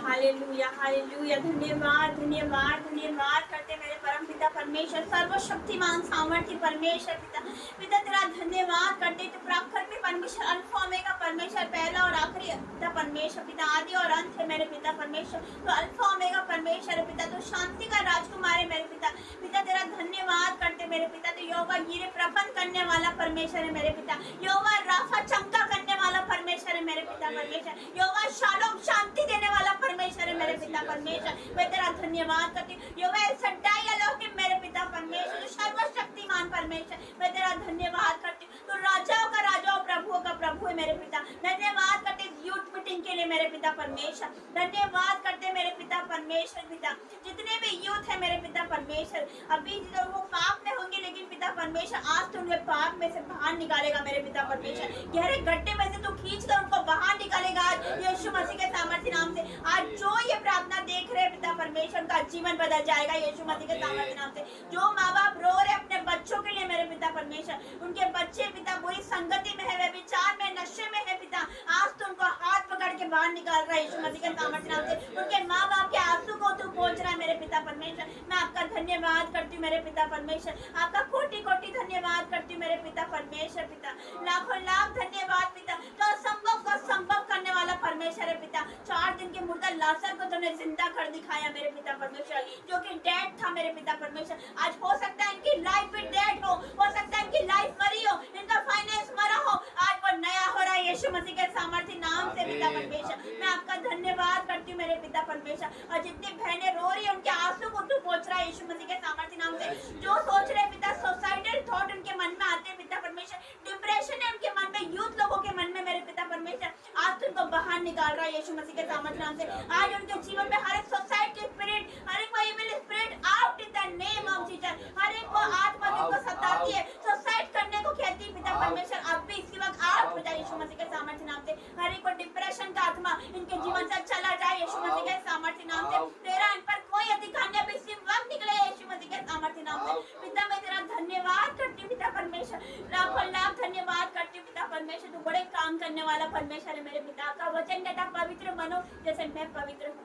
हालेलुया हालेलुया। धन्यवाद धन्यवाद धन्यवाद करते मेरे परम पिता परमेश्वर, सर्वशक्तिमान सामर्थ्य परमेश्वर पिता। पिता तेरा धन्यवाद करते, तो प्रखर में परमेश्वर, अल्फा ओमेगा परमेश्वर, पहला और आखिरी पिता परमेश्वर पिता, आदि और अंत है मेरे पिता परमेश्वर। तो अल्फा ओमेगा परमेश्वर पिता, तो शांति का राजकुमार है मेरे पिता। पिता तेरा धन्यवाद करते मेरे पिता, तो यहोवा हीरे प्रपन करने वाला परमेश्वर है मेरे पिता। यहोवा राफा चमका करने वाला परमेश्वर है मेरे पिता परमेश्वर। यहोवा शालोम शांति देने वाला परमेश्वर है मेरे पिता परमेश्वर। मैं तेरा धन्यवाद करती हूँ। यहोवा सच्चाई अलौकिक मेरे पिता परमेश्वर, जो सर्वशक्तिमान परमेश्वर, मैं तेरा धन्यवाद करती हूँ। तो राजाओं का राजा और प्रभुओं का प्रभु है मेरे पिता। धन्यवाद करते यूथ मीटिंग के लिए मेरे पिता परमेश्वर। धन्यवाद करते मेरे पिता परमेश्वर पिता, जितने भी यूथ है मेरे पिता परमेश्वर, अभी जो वो पाप में होंगे, लेकिन पिता परमेश्वर आज तो उन्हें पाप में से बाहर निकालेगा मेरे पिता परमेश्वर। गहरे गड्ढे में से तो खींच कर उनको बाहर निकालेगा आज यीशु मसीह के सामर्थ्य नाम से। आज जो ये प्रार्थना देख रहे पिता परमेश्वर, उनका जीवन बदल जाएगा यीशु मसीह के सामर्थ्य नाम से। जो माँ बाप रो रहे अपने बच्चों के लिए मेरे पिता परमेश्वर, उनके बच्चे पिता बुरी संगति में है, व्यभिचार में, नशे में है पिता, आज तो उनको हाथ पकड़ के बाहर निकाल रहा है यीशु मसीह के सामर्थ्य नाम से। उनके माँ बाप के आंसू को तू पहुंच रहा है मेरे पिता परमेश्वर। मैं आपका धन्यवाद करती हूँ मेरे पिता परमेश्वर, आपका कोटि कोटि धन्यवाद करती हूँ मेरे पिता परमेश्वर पिता। लाखों लाख धन्यवाद पिता, तो असंभव को संभव करने वाला परमेश्वर है पिता। 4 दिन के मुर्दा लाजर को तुमने जिंदा कर दिखाया मेरे पिता परमेश्वर, जो कि डेड था मेरे पिता परमेश्वर। आज हो सकता है इनकी लाइफ भी डेड हो सकता है इनकी लाइफ मरी हो, इनका फाइनेंस मरा हो, आज वो नया हो रहा है यीशु मसीह के सामर्थ्य नाम से पिता परमेश्वर। मैं आपका धन्यवाद करती हूँ मेरे पिता परमेश्वर। और जितनी बहनें रो रही है, उनके आंसू को तू पहुंच रहा है यीशु मसीह के सामर्थ्य नाम से। जो सोच रहे पिता, सुसाइडल थॉट उनके मन में आते हैं पिता परमेश्वर, डिप्रेशन है उनके मन में, यूथ लोगों के मन में मेरे पिता परमेश्वर, आज तुमको बाहर निकाल रहा है यीशु मसीह के सामर्थ्य नाम से। आज उनके जीवन में हर एक सुसाइड की स्पिरिट, हर एक evil spirit out in the name of Jesus. हर एक को आत्मा जिनको सताती है, सुसाइड करने को कहती है पिता परमेश्वर, अब भी इसी वक्त आउट हो जाए यीशु मसीह के सामर्थ्य नाम से। हर एक को डिप्रेशन का आत्मा इनके जीवन से चला जाए यीशु मसीह के सामर्थ्य नाम से। तेरा इन पर कोई अधिकार नहीं, अब इसी वक्त निकले यीशु मसीह के सामर्थ्य नाम से। पिता मैं तेरा धन्यवाद करती हूँ पिता परमेश्वर, लाखों लाख धन्यवाद करती हूँ पिता परमेश्वर। तू बड़े काम करने वाला परमेश्वर है मेरे पिता। का वचन कहता पवित्र बनो जैसे मैं पवित्र हूँ।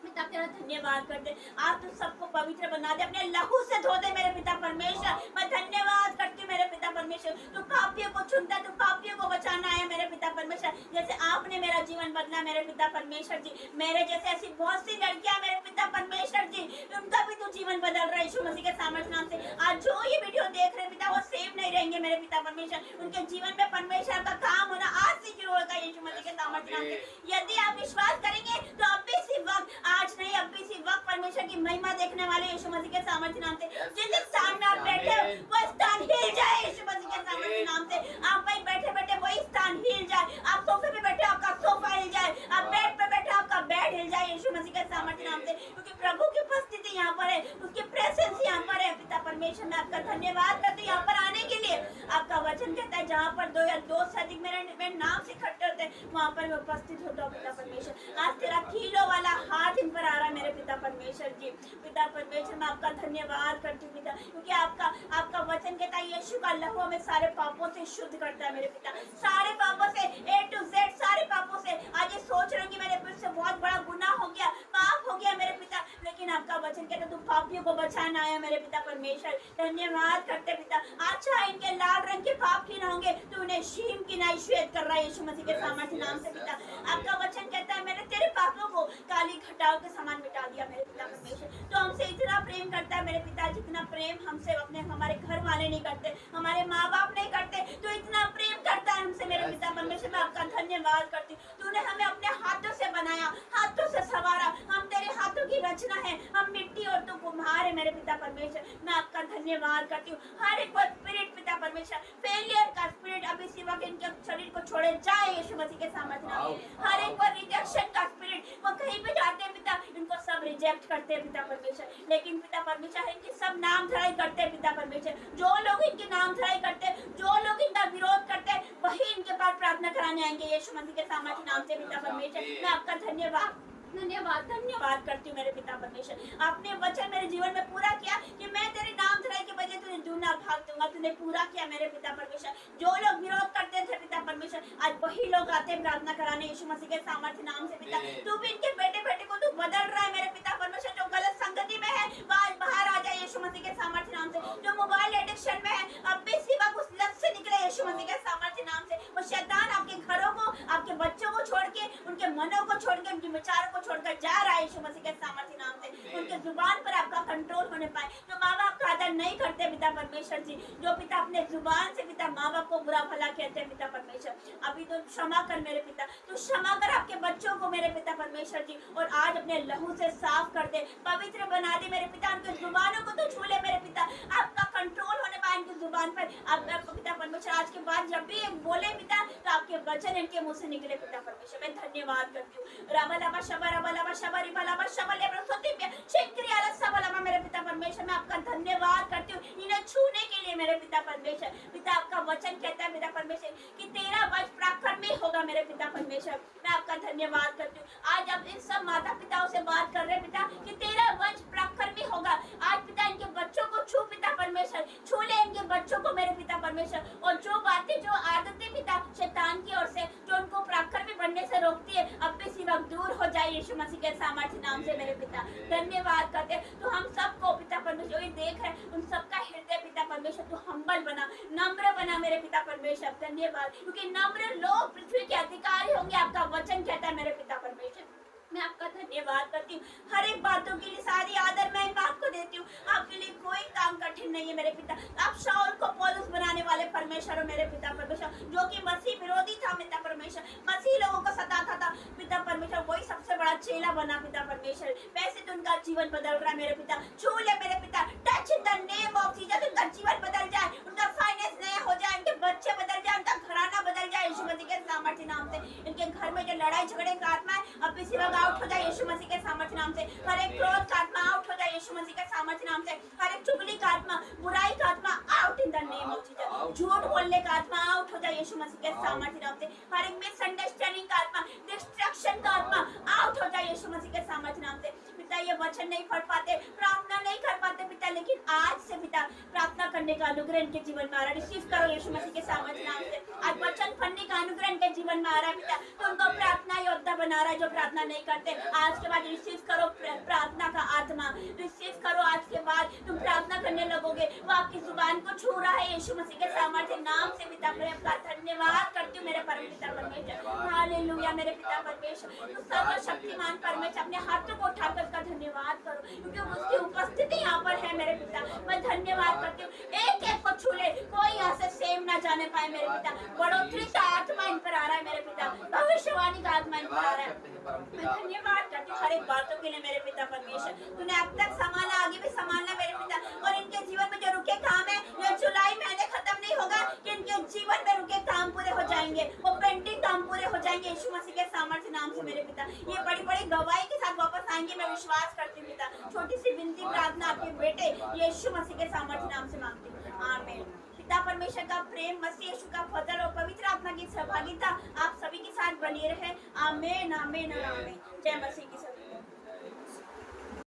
पिता तेरा धन्यवाद करते, आज तू सबको पवित्र बना दे, अपने लहू से धो दे मेरे पिता परमेश्वर। मैं धन्यवाद करती हूँ मेरे पिता परमेश्वर, तू पापियों को चुनता, तू पापियों को बचाना आया मेरे पिता परमेश्वर। जैसे आपने मेरा जीवन बदला मेरे पिता परमेश्वर जी, मेरे जैसे ऐसी बहुत सी लड़कियां मेरे पिता परमेश्वर जी, उनका भी तू जीवन बदल रहा है यीशु मसीह के सामर्थ्य नाम से। आज जो ये वीडियो देख रहे पिता, वो सेव नहीं रहेंगे मेरे पिता परमेश्वर, उनके जीवन में परमेश्वर का काम होना आज से शुरू होगा यीशु मसीह के सामर्थ्य नाम से। यदि आप विश्वास करेंगे तो अब भी इसी वक्त, आज नहीं अब भी इसी वक्त परमेश्वर की महिमा देखने वाले यीशु मसीह के सामर्थ्य नाम से। जिस स्थान में आप बैठे हो वो स्थान हिल जाए यीशु मसीह के सामर्थ्य नाम से। आप वहीं बैठे बैठे वही स्थान हिल जाए, आप सोफे पे बैठे आपका सोफा हिल जाए, आप बेड पे बैठे आपका बेड हिल जाए यीशु मसीह के सामर्थ्य नाम से। क्योंकि प्रभु की उपस्थिति यहाँ पर है, उसकी प्रेजेंस यहाँ पर है पिता परमेश्वर। मैं आपका धन्यवाद करती हूँ यहाँ पर आने के लिए। आपका वचन कहता है जहाँ पर 2 या 2 से अधिक मेरे नाम से इकट्ठे होते हैं, वहाँ पर मैं उपस्थित होता हूँ पिता परमेश्वर। आज तेरा खीलों वाला हाथ इन पर आ रहा है मेरे पिता परमेश्वर जी। पिता परमेश्वर मैं आपका धन्यवाद करती हूँ पिता, क्योंकि आपका वचन कहता है यीशु का लहू हमें सारे पापों से शुद्ध करता है मेरे पिता, सारे पापों से, A to Z सारे पापों से। आज ये सोच रहे कि मेरे पिता से बहुत बड़ा गुनाह हो गया, पाप हो गया मेरे पिता, लेकिन आपका वचन कहता है तू पापियों को बचाना आया मेरे पिता परमेश्वर। धन्यवाद करते पिता। अच्छा इनके लाल रंग के पाप की ना होंगे, तू उन्हें शीम की नाई श्वेत कर रहा है यीशु मसीह के सामर्थ्य नाम से पिता। आपका वचन कहता है मैंने तेरे पापों को काली घटाओं के समान मिटा दिया मेरे पिता परमेश्वर। तो हमसे इतना प्रेम करता है मेरे पिता, जितना प्रेम हमसे अपने हमारे घर वाले नहीं करते, हमारे माँ बाप नहीं करते, तो इतना प्रेम करता है हमसे मेरे पिता परमेश्वर। मैं आपका धन्यवाद करती हूँ, तूने हमें अपने हाथों से बनाया, हाथों से संवारा, हम तेरे हाथों की रचना है, हम मिट्टी और तू कुम्हार है मेरे पिता परमेश्वर। मैं आपका धन्यवाद करती हूँ। हर एक स्पिरिट पिता परमेश्वर, फेलियर का स्पिरिट अभी सिवा के इनके शरीर को छोड़े जाए यीशु मसीह के सामर्थ्य नाम में। हर एक पर रिजेक्शन का स्पिरिट, वो कहीं पे जाते हैं पिता, इनको सब रिजेक्ट करते हैं पिता परमेश्वर, लेकिन पिता परमेश्वर इनकी सब नाम धराई करते हैं पिता परमेश्वर। जो लोग इनकी नाम धराई करते हैं, जो लोग इनका विरोध करते हैं, वही इनके पास प्रार्थना कराने आएंगे यीशु मसीह के सामर्थ्य नाम से पिता परमेश्वर। मैं आपका धन्यवाद धन्यवाद करती हूँ मेरे पिता परमेश्वर। आपने वचन मेरे जीवन में पूरा किया कि मैं तेरे नाम धराई के बजाय तुझे दुगना भाग दूंगा। तूने पूरा किया मेरे पिता परमेश्वर। जो लोग विरोध करते थे पिता परमेश्वर, आज वही लोग आते हैं प्रार्थना कराने यीशु मसीह के सामर्थ्य नाम से पिता। तू भी इनके बेटे बेटे को तू बदल रहा है मेरे पिता परमेश्वर। जो गलत संगति में है वह आज बाहर आ जाए यीशु मसीह के सामर्थ्य नाम से। जो मोबाइल एडिक्शन में है अब भी सिवा उस लत से निकले यीशु मसीह के सामर्थ्य नाम से। वो शैतान आपके घरों को, आपके बच्चों को छोड़ के, उनके मनों को छोड़ के, उनके विचारों को छोड़कर जा रहा है यीशु मसीह के सामर्थ्य नाम से। उनके जुबान पर आपका कंट्रोल होने पाए। जो माँ बाप का आदर नहीं करते पिता परमेश्वर जी, जो पिता अपने जुबान से पिता माँ बाप को बुरा भला कहते हैं पिता परमेश्वर, अभी तो क्षमा कर मेरे पिता। तो क्षमा कर आपके बच्चों को मेरे पिता परमेश्वर जी, और आज अपने लहू से साफ कर दे, पवित्र बना दे मेरे पिता। उनके जुबानों को तो छू ले मेरे पिता। आपका कंट्रोल होने पाए उनकी जुबान पर। आपका पिता परमेश्वर आज के बाद जब भी बोले पिता तो आपके वचन इनके मुंह से निकले पिता परमेश्वर। मैं धन्यवाद करती हूँ। राबलाबा शबा रबलाबा शबा रिबलाबा शबा लेब्रोसोती पे शेक्रियाला सबलामा मेरे पिता परमेश्वर। मैं आपका धन्यवाद करती हूँ इन्हें छूने के लिए मेरे पिता परमेश्वर। पिता आपका वचन कहता है पिता परमेश्वर कि तेरा वचन प्राकर्मी होगा मेरे पिता परमेश्वर। मैं आपका धन्यवाद करती हूँ। आज आप इन सब माता पिताओं से बात कर रहे हैं पिता कि तेरा वचन प्राकर्मी होगा। आज पिता इनके बच्चों को छू पिता परमेश्वर, छू ले इनके बच्चों को मेरे पिता परमेश्वर। और जो बातें, जो आदतें पिता शैतान की ओर से जो उनको प्राकर्मी बनने से रोकती है, अब भी सिवा दूर हो जाए यीशु मसीह के सामर्थ्य नाम से मेरे पिता। धन्यवाद करते हैं। तो हम सबको पिता परमेश्वर जो देख रहे हैं उन सबका हृदय पिता परमेश्वर तो हम्बल बना, नम्र बना मेरे पिता परमेश्वर। धन्यवाद, क्योंकि नम्र लोग पृथ्वी के अधिकारी होंगे, आपका वचन कहता है मेरे पिता परमेश्वर। मैं आपका धन्यवाद करती हूँ। हर एक बातों के लिए सारी आदर मैं इन बात को देती हूँ। आपके लिए कोई काम कठिन नहीं है मेरे पिता। आप शाऊल को पौलुस बनाने वाले परमेश्वर हो मेरे पिता परमेश्वर, जो कि मसीह विरोधी था पिता परमेश्वर, मसीह लोगों को सताता था पिता परमेश्वर, वही सबसे बड़ा चेला बना पिता परमेश्वर। वैसे तो उनका जीवन बदल रहा है मेरे पिता। छू ले मेरे पिता, touch in the name of Jesus. उनका जीवन बदल जाए, उनका फाइनेंस नया हो जाए, उनके बच्चे बदल जाए, उनका घराना बदल जाए यीशु मसीह के सामर्थ्य नाम से। इनके घर में जो लड़ाई झगड़े का आत्मा है अब भी सिवा आउट हो जाए यीशु मसीह के सामर्थ्य नाम से। हर एक क्रोध का आत्मा आउट हो जाए यीशु मसीह के सामर्थ्य नाम से। हर एक चुगली का आत्मा, बुराई का आत्मा out in the name of Jesus. झूठ बोलने का आत्मा आउट हो जाए यीशु मसीह के सामर्थ्य नाम से। हर एक मिसअंडरस्टैंडिंग का आत्मा, डिस्ट्रक्शन का आत्मा आउट हो जाए यीशु मसीह के सामर्थ्य नाम से। पिता ये वचन नहीं पढ़ पाते, प्रार्थना नहीं कर पाते पिता, लेकिन आज से पिता प्रार्थना करने का अनुग्रह इनके जीवन में आ रहा है। रिसीव करो यीशु मसीह के सामर्थ्य नाम से। आज वचन पढ़ने का अनुग्रह इनके जीवन में आ रहा है पिता, तो उनको प्रार्थना योद्धा बना रहा है जो प्रार्थना नहीं करते। आज के बाद रिसीव करो प्रार्थना का आत्मा, रिसीव करो। आज के बाद तुम प्रार्थना करने लगोगे, वो आपकी जुबान को छू रहा है यीशु मसीह के सामर्थ्य नाम से पिता। मैं आपका धन्यवाद करती हूँ मेरे परम पिता परमेश्वर। हालेलुया मेरे पिता परमेश्वर। तो सर्वशक्तिमान परमेश्वर अपने हाथों को उठाकर उसका धन्यवाद करो, क्योंकि उसकी उपस्थिति यहाँ पर है मेरे पिता। मैं धन्यवाद करती हूँ। एक एक को छू ले, कोई यहाँ से सेम ना जाने पाए मेरे पिता। बढ़ोतरी का आत्मा इन पर आ रहा है मेरे पिता, भविष्यवाणी का आत्मा इन पर आ रहा है। मैं धन्यवाद करती हूँ हर एक बातों के लिए मेरे पिता परमेश्वर। तूने अब तक संभाला, आगे भी संभालना मेरे पिता। और इनके जीवन में जो रुके काम है, ये जुलाई महीने खत्म नहीं होगा कि इनके जीवन में रुके काम पूरे हो जाएंगे, वो पेंडिंग काम पूरे हो जाएंगे यीशु मसीह के सामर्थ्य नाम से मेरे पिता। ये बड़ी बड़ी गवाही के साथ वापस आएंगे, मैं विश्वास करती हूँ पिता। छोटी सी विनती प्रार्थना आपके बेटे यीशु मसीह के सामर्थ्य नाम से मांगती हूँ, आमीन। पिता परमेश्वर का प्रेम, मसीह यीशु का फजल और पवित्र आत्मा की सहभागिता आप सभी के साथ बनी रहे। आमीन आमीन और आमीन। जय मसीह की।